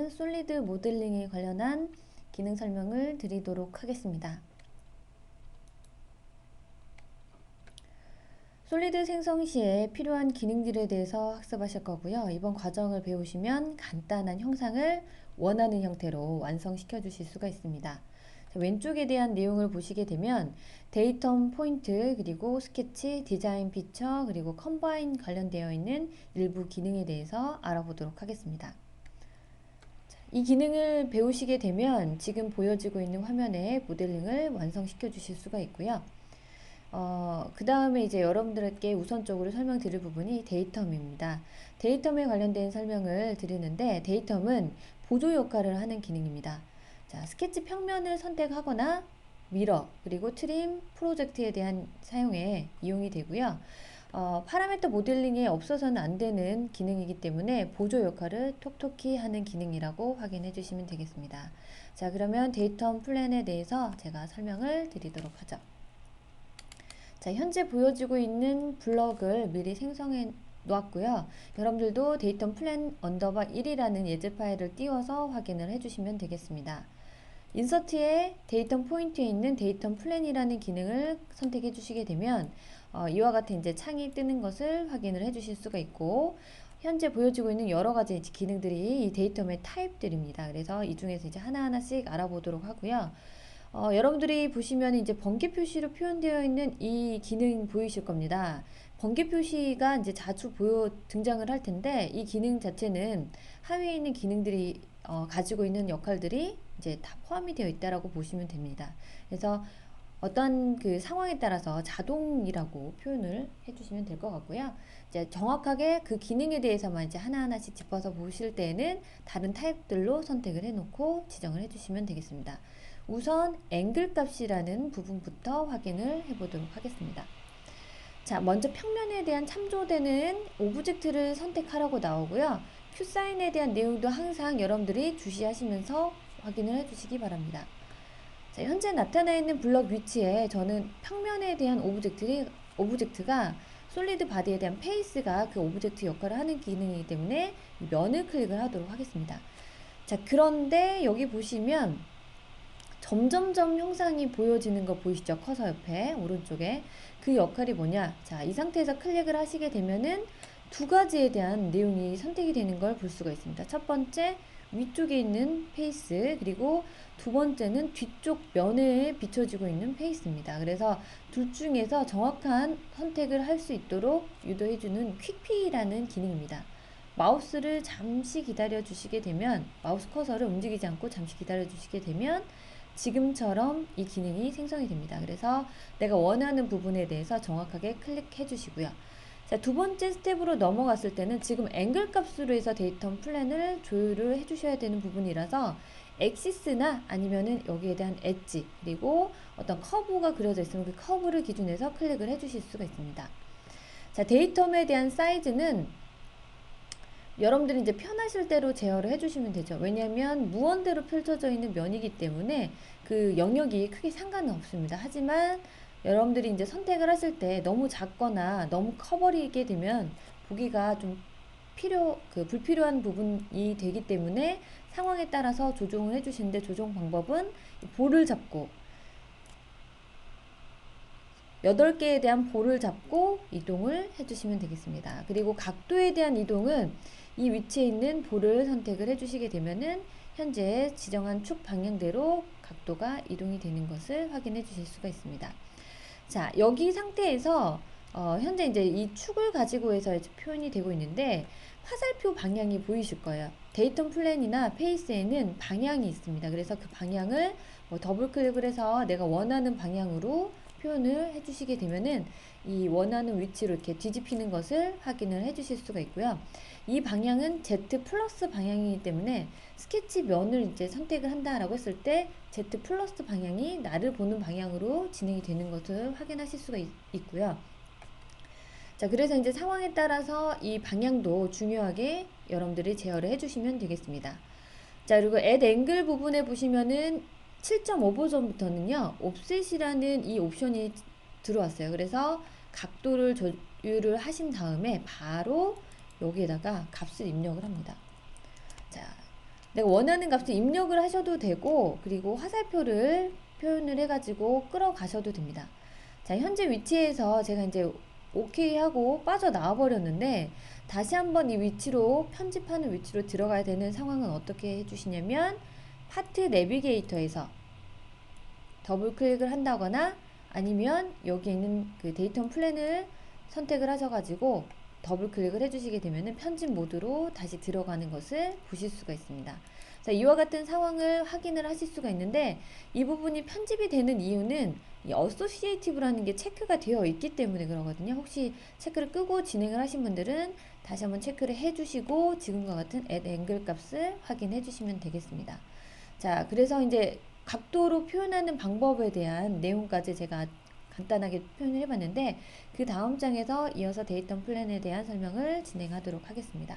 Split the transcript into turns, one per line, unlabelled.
오늘은 솔리드 모델링에 관련한 기능 설명을 드리도록 하겠습니다. 솔리드 생성 시에 필요한 기능들에 대해서 학습하실 거고요. 이번 과정을 배우시면 간단한 형상을 원하는 형태로 완성시켜 주실 수가 있습니다. 왼쪽에 대한 내용을 보시게 되면 데이터 포인트, 그리고 스케치, 디자인 피처, 그리고 컴바인 관련되어 있는 일부 기능에 대해서 알아보도록 하겠습니다. 이 기능을 배우시게 되면 지금 보여지고 있는 화면에 모델링을 완성시켜 주실 수가 있고요. 그 다음에 이제 여러분들께 우선적으로 설명드릴 부분이 데이텀입니다. 데이텀에 관련된 설명을 드리는데, 데이텀은 보조 역할을 하는 기능입니다. 자, 스케치 평면을 선택하거나 미러, 그리고 트림, 프로젝트에 대한 사용에 이용이 되고요. 파라미터 모델링에 없어서는 안 되는 기능이기 때문에 보조 역할을 톡톡히 하는 기능이라고 확인해 주시면 되겠습니다. 자, 그러면 데이터 플랜에 대해서 제가 설명을 드리도록 하죠. 자, 현재 보여지고 있는 블럭을 미리 생성해 놓았고요. 여러분들도 데이터 플랜 언더바 1이라는 예제 파일을 띄워서 확인을 해주시면 되겠습니다. 인서트에 데이터 포인트에 있는 데이터 플랜이라는 기능을 선택해 주시게 되면 이와 같은 이제 창이 뜨는 것을 확인을 해 주실 수가 있고, 현재 보여지고 있는 여러 가지 기능들이 이 데이터의 타입들입니다. 그래서 이 중에서 이제 하나하나씩 알아보도록 하고요. 여러분들이 보시면 이제 번개 표시로 표현되어 있는 이 기능 보이실 겁니다. 번개 표시가 이제 자주 등장을 할 텐데, 이 기능 자체는 하위에 있는 기능들이 가지고 있는 역할들이 이제 다 포함이 되어 있다라고 보시면 됩니다. 그래서 어떤 그 상황에 따라서 자동이라고 표현을 해주시면 될 것 같고요. 이제 정확하게 그 기능에 대해서만 이제 하나하나씩 짚어서 보실 때에는 다른 타입들로 선택을 해놓고 지정을 해주시면 되겠습니다. 우선 앵글 값이라는 부분부터 확인을 해보도록 하겠습니다. 자, 먼저 평면에 대한 참조되는 오브젝트를 선택하라고 나오고요. 큐 사인에 대한 내용도 항상 여러분들이 주시하시면서 확인을 해주시기 바랍니다. 자, 현재 나타나 있는 블럭 위치에 저는 평면에 대한 오브젝트가 솔리드 바디에 대한 페이스가 그 오브젝트 역할을 하는 기능이기 때문에 면을 클릭을 하도록 하겠습니다. 자, 그런데 여기 보시면 점점점 형상이 보여지는 거 보이시죠? 커서 옆에 오른쪽에 그 역할이 뭐냐? 자, 이 상태에서 클릭을 하시게 되면은 두 가지에 대한 내용이 선택이 되는 걸 볼 수가 있습니다. 첫 번째, 위쪽에 있는 페이스, 그리고 두 번째는 뒤쪽 면에 비춰지고 있는 페이스입니다. 그래서 둘 중에서 정확한 선택을 할 수 있도록 유도해주는 퀵피라는 기능입니다. 마우스를 잠시 기다려 주시게 되면, 마우스 커서를 움직이지 않고 잠시 기다려 주시게 되면 지금처럼 이 기능이 생성이 됩니다. 그래서 내가 원하는 부분에 대해서 정확하게 클릭해 주시고요. 자, 두 번째 스텝으로 넘어갔을 때는 지금 앵글 값으로 해서 데이터 플랜을 조율을 해 주셔야 되는 부분이라서 엑시스나 아니면은 여기에 대한 엣지, 그리고 어떤 커브가 그려져 있으면 그 커브를 기준해서 클릭을 해 주실 수가 있습니다. 자, 데이텀에 대한 사이즈는 여러분들이 이제 편하실 대로 제어를 해주시면 되죠. 왜냐하면 무언대로 펼쳐져 있는 면이기 때문에 그 영역이 크게 상관은 없습니다. 하지만 여러분들이 이제 선택을 하실 때 너무 작거나 너무 커버리게 되면 보기가 좀 불필요한 부분이 되기 때문에 상황에 따라서 조정을 해주시는데, 조정 방법은 볼을 잡고 8개에 대한 볼을 잡고 이동을 해주시면 되겠습니다. 그리고 각도에 대한 이동은 이 위치에 있는 볼을 선택을 해주시게 되면은 현재 지정한 축 방향대로 각도가 이동이 되는 것을 확인해 주실 수가 있습니다. 자, 여기 상태에서 현재 이제 이 축을 가지고 해서 표현이 되고 있는데, 화살표 방향이 보이실 거예요. 데이터 플랜이나 페이스에는 방향이 있습니다. 그래서 그 방향을 더블 클릭을 해서 내가 원하는 방향으로 표현을 해주시게 되면은 이 원하는 위치로 이렇게 뒤집히는 것을 확인을 해주실 수가 있고요. 이 방향은 Z 플러스 방향이기 때문에 스케치 면을 이제 선택을 한다라고 했을 때 Z 플러스 방향이 나를 보는 방향으로 진행이 되는 것을 확인하실 수가 있고요. 자, 그래서 이제 상황에 따라서 이 방향도 중요하게 여러분들이 제어를 해주시면 되겠습니다. 자, 그리고 add angle 부분에 보시면은 7.5버전부터는요, 옵셋이라는 이 옵션이 들어왔어요. 그래서 각도를 조율을 하신 다음에 바로 여기에다가 값을 입력을 합니다. 자, 내가 원하는 값을 입력을 하셔도 되고, 그리고 화살표를 표현을 해가지고 끌어가셔도 됩니다. 자, 현재 위치에서 제가 이제 오케이 하고 빠져나와 버렸는데, 다시 한번 이 위치로, 편집하는 위치로 들어가야 되는 상황은 어떻게 해주시냐면, 파트 내비게이터에서 더블 클릭을 한다거나, 아니면 여기 있는 그 데이터 플랜을 선택을 하셔가지고 더블 클릭을 해주시게 되면 편집 모드로 다시 들어가는 것을 보실 수가 있습니다. 자, 이와 같은 상황을 확인을 하실 수가 있는데, 이 부분이 편집이 되는 이유는 이 어소시에이티브라는 게 체크가 되어 있기 때문에 그러거든요. 혹시 체크를 끄고 진행을 하신 분들은 다시 한번 체크를 해주시고 지금과 같은 add 앵글 값을 확인해 주시면 되겠습니다. 자, 그래서 이제 각도로 표현하는 방법에 대한 내용까지 제가 간단하게 표현을 해봤는데, 그 다음 장에서 이어서 데이터 플랜에 대한 설명을 진행하도록 하겠습니다.